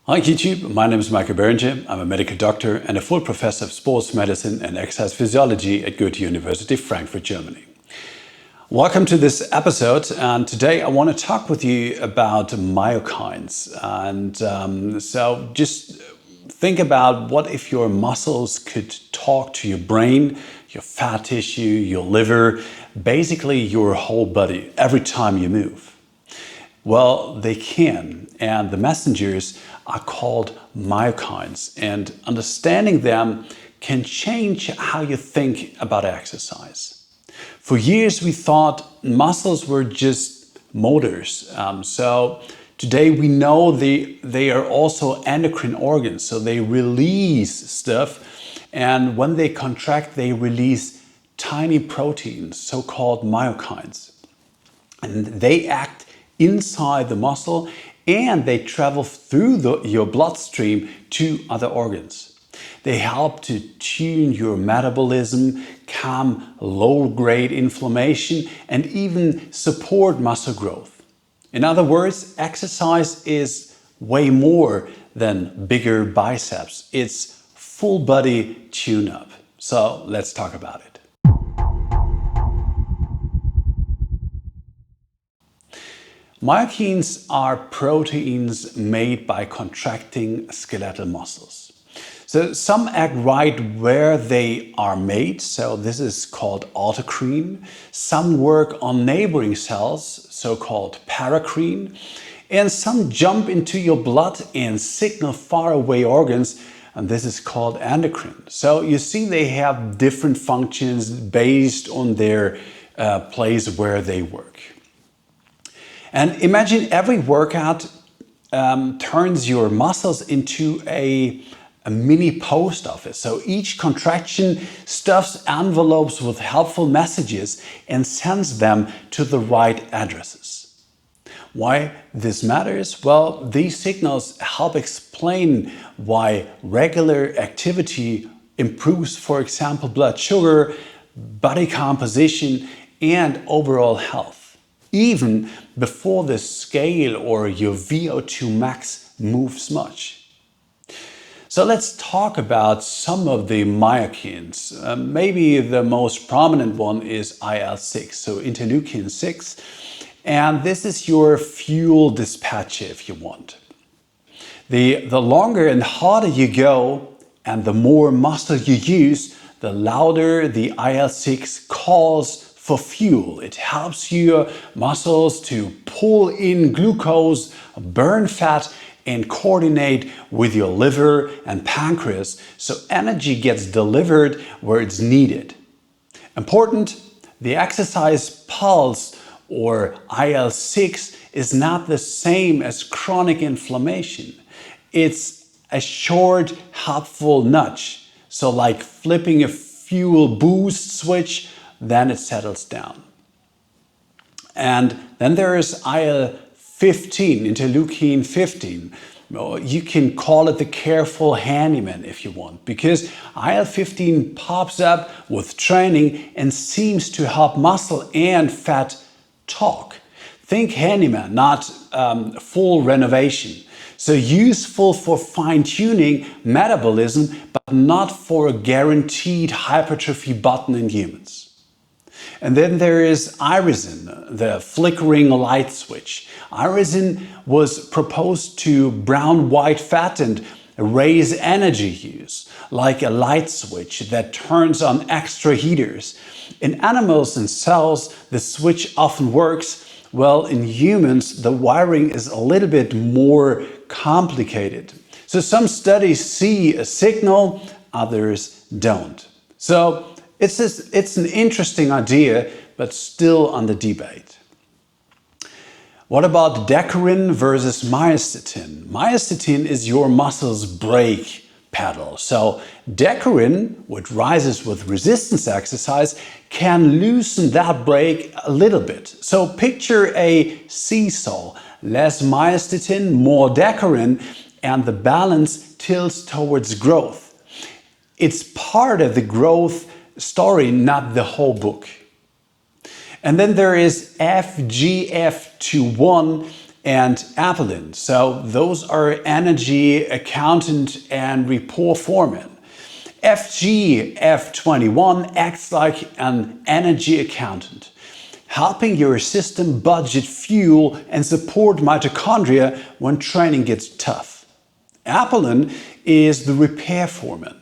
Hi YouTube, my name is Michael Berenger. I'm a medical doctor and a full professor of sports medicine and exercise physiology at Goethe University, Frankfurt, Germany. Welcome to this episode, and today I want to talk with you about myokines. So just think about what if your muscles could talk to your brain, your fat tissue, your liver, basically your whole body every time you move. Well, they can, and the messengers are called myokines, and understanding them can change how you think about exercise. For years we thought muscles were just motors, so today we know they are also endocrine organs, so they release stuff, and when they contract they release tiny proteins, so-called myokines, and they act inside the muscle and they travel through your bloodstream to other organs. They help to tune your metabolism, calm low-grade inflammation, and even support muscle growth. In other words, exercise is way more than bigger biceps. It's full body tune-up. So let's talk about it. Myokines are proteins made by contracting skeletal muscles. So some act right where they are made, so this is called autocrine. Some work on neighboring cells, so-called paracrine. And some jump into your blood and signal faraway organs, and this is called endocrine. So you see they have different functions based on their place where they work. And imagine every workout turns your muscles into a mini post office. So each contraction stuffs envelopes with helpful messages and sends them to the right addresses. Why this matters? Well, these signals help explain why regular activity improves, for example, blood sugar, body composition, and overall health, even before the scale or your VO2 max moves much. So let's talk about some of the myokines. Maybe the most prominent one is IL-6, so interleukin 6. And this is your fuel dispatcher if you want. The longer and harder you go and the more muscle you use, the louder the IL-6 calls for fuel. It helps your muscles to pull in glucose, burn fat, and coordinate with your liver and pancreas so energy gets delivered where it's needed. Important, the exercise pulse or IL-6 is not the same as chronic inflammation. It's a short, helpful nudge. So like flipping a fuel boost switch, then it settles down. And then there is IL-15, interleukin 15. You can call it the careful handyman if you want, because IL-15 pops up with training and seems to help muscle and fat talk. Think handyman, not full renovation. So useful for fine-tuning metabolism, but not for a guaranteed hypertrophy button in humans. And then there is irisin, the flickering light switch. Irisin was proposed to brown white fat and raise energy use, like a light switch that turns on extra heaters. In animals and cells, the switch often works. Well, in humans, the wiring is a little bit more complicated. So some studies see a signal, others don't. So it's an interesting idea, but still under debate. What about decorin versus myostatin? Myostatin is your muscle's brake pedal. So decorin, which rises with resistance exercise, can loosen that brake a little bit. So picture a seesaw, less myostatin, more decorin, and the balance tilts towards growth. It's part of the growth story, not the whole book. And then there is FGF21 and apelin. So those are energy accountant and report foreman. FGF21 acts like an energy accountant, helping your system budget fuel and support mitochondria when training gets tough. Apelin is the repair foreman,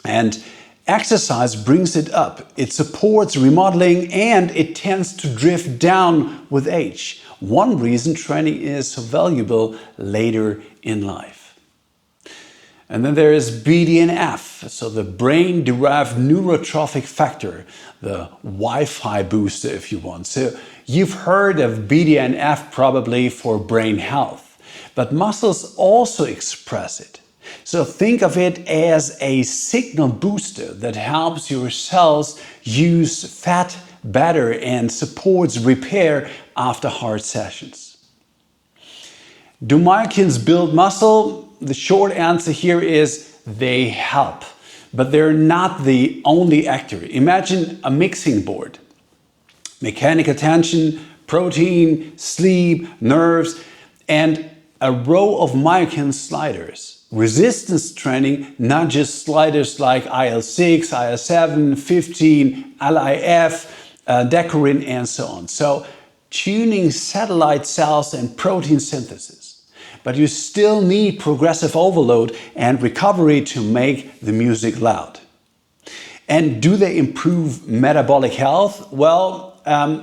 and exercise brings it up. It supports remodeling and it tends to drift down with age. One reason training is so valuable later in life. And then there is BDNF, so the brain-derived neurotrophic factor, the Wi-Fi booster if you want. So you've heard of BDNF probably for brain health, but muscles also express it. So think of it as a signal booster that helps your cells use fat better and supports repair after hard sessions. Do myokines build muscle? The short answer here is they help, but they're not the only actor. Imagine a mixing board. Mechanical tension, protein, sleep, nerves, and a row of myokine sliders. Resistance training nudges sliders like IL-6, IL-7, 15, LIF, decorin, and so on. So tuning satellite cells and protein synthesis. But you still need progressive overload and recovery to make the music loud. And do they improve metabolic health? Well,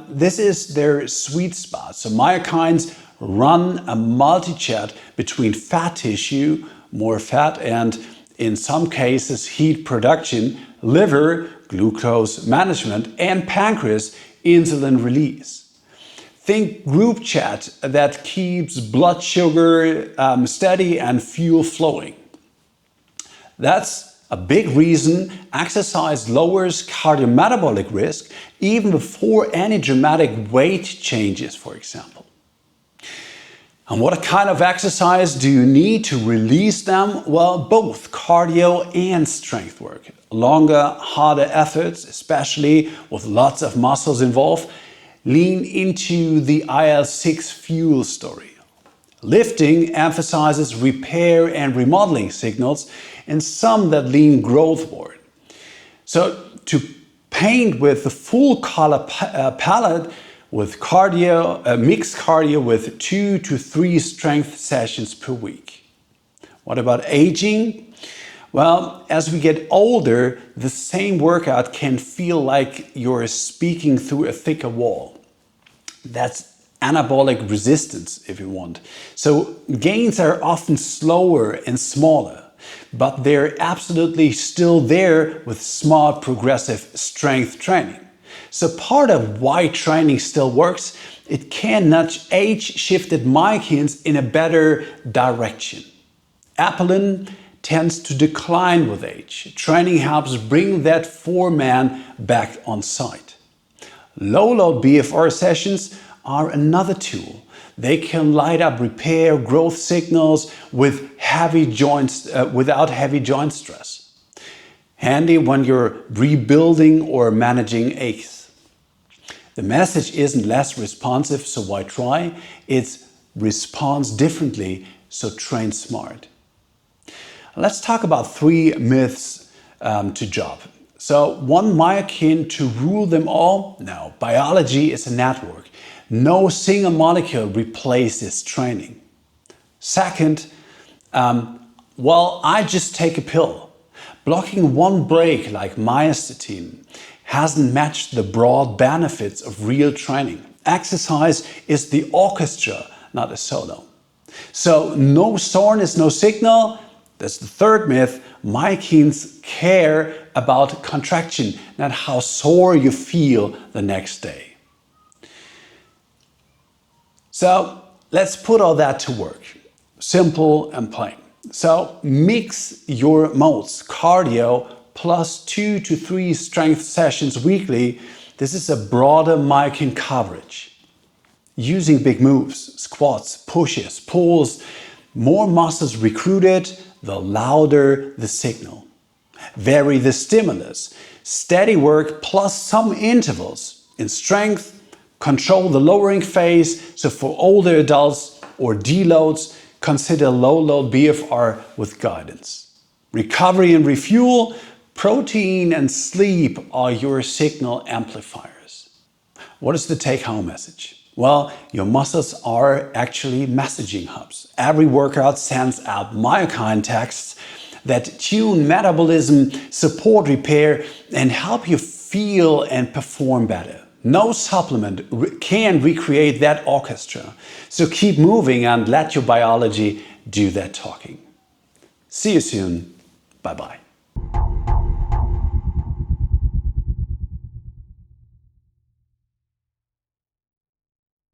this is their sweet spot. So myokines run a multi-chat between fat tissue, more fat, and in some cases heat production, liver, glucose management, and pancreas, insulin release. Think group chat that keeps blood sugar steady and fuel flowing. That's a big reason exercise lowers cardiometabolic risk even before any dramatic weight changes, for example. And what kind of exercise do you need to release them? Well, both cardio and strength work. Longer, harder efforts, especially with lots of muscles involved, lean into the IL-6 fuel story. Lifting emphasizes repair and remodeling signals, and some that lean growthward. So to paint with the full color palette with cardio, mixed cardio with 2 to 3 strength sessions per week. What about aging? Well, as we get older, the same workout can feel like you're speaking through a thicker wall. That's anabolic resistance, if you want. So gains are often slower and smaller, but they're absolutely still there with smart progressive strength training. So part of why training still works, it can nudge age-shifted myokines in a better direction. Apelin tends to decline with age. Training helps bring that foreman back on site. Low-load BFR sessions are another tool. They can light up repair growth signals with without heavy joint stress. Handy when you're rebuilding or managing aches. The message isn't less responsive, so why try? It's response differently, so train smart. Let's talk about 3 myths to drop. So one myokine to rule them all? No, biology is a network. No single molecule replaces training. Second, well, I just take a pill. Blocking one brake like myostatin hasn't matched the broad benefits of real training. Exercise is the orchestra, not a solo. So no soreness, no signal. That's the third myth. Myokines care about contraction, not how sore you feel the next day. So let's put all that to work. Simple and plain. So mix your modes. Cardio plus 2 to 3 strength sessions weekly. This is a broader myokine coverage. Using big moves, squats, pushes, pulls, more muscles recruited, the louder the signal. Vary the stimulus. Steady work plus some intervals in strength, Control the lowering phase, so for older adults or deloads, consider low-load BFR with guidance. Recovery and refuel, protein and sleep are your signal amplifiers. What is the take-home message? Well, your muscles are actually messaging hubs. Every workout sends out myokine texts that tune metabolism, support repair, and help you feel and perform better. No supplement can recreate that orchestra. So keep moving and let your biology do that talking. See you soon. Bye-bye.